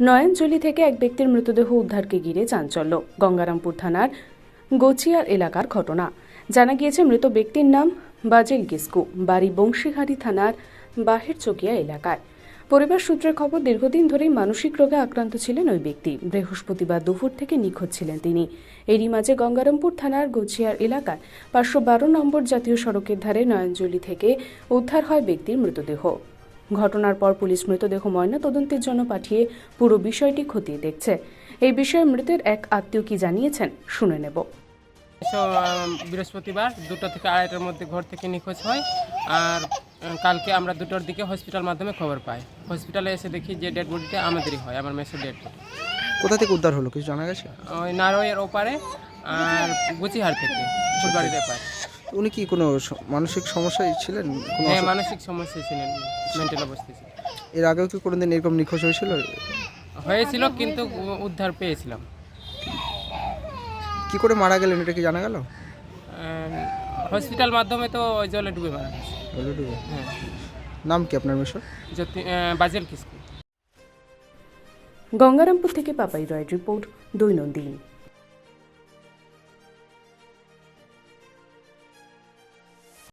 নয়নজলি থেকে এক ব্যক্তির মৃতদেহ উদ্ধারকে ঘিরে চাঞ্চল্য। গঙ্গারামপুর থানার গোচিয়ার এলাকার ঘটনা। জানা গিয়েছে মৃত ব্যক্তির নাম বাজেল কিসকু, বাড়ি বংশীহারি থানার বাহিরচকিয়া এলাকায়। পরিবার সূত্রে খবর, দীর্ঘদিন ধরেই মানসিক রোগে আক্রান্ত ছিলেন ওই ব্যক্তি। বৃহস্পতিবার দুপুর থেকে নিখোঁজ ছিলেন তিনি। এরই মাঝে গঙ্গারামপুর থানার গোচিয়ার এলাকায় 512 নম্বর জাতীয় সড়কের ধারে নয়নজলি থেকে উদ্ধার হয় ব্যক্তির মৃতদেহ। ঘটনার পর পুলিশ মৃতদেহ ময়না তদন্তের জন্য পাঠিয়ে পুরো বিষয়টি খতিয়ে দেখছে। এই বিষয়ে মৃতের এক আত্মীয় কি জানিয়েছেন শুনে নেব। বৃহস্পতিবার 2টা থেকে 2:30টার মধ্যে ঘর থেকে নিখোঁজ হয়। আর কালকে আমরা 2টার দিকে হসপিটাল মাধ্যমে খবর পাই। হসপিটালে এসে দেখি যে ডেড বডিটা আমাদেরই হয়, আমার মেসের ডেড বডি। কোথা থেকে উদ্ধার হলো কিছু জানা গেছে? ওই নারোয়ের ওপারে আর গুচিহার থেকে ফুলবাড়ির এপারে। উনি কি কোনো মানসিক সমস্যায় ছিলেন? কোনো হ্যাঁ, মানসিক সমস্যা ছিলেন, মেন্টাল অবস্থা ছিল। এর আগেও কি কোনোদিন এরকম নিখোঁজ হয়েছিল কিন্তু উদ্ধার পেয়েছিলাম। কি করে মারা গেলেন এটা কি জানা গেল? হসপিটাল মাধ্যমে তো ওই জলে ডুবে মারা গেছে। হ্যাঁ। নাম কি আপনার মেশর? বাজেল কিসকু। গঙ্গারামপুর থেকে পাপাই রয়ের রিপোর্ট, দৈনন্দিন।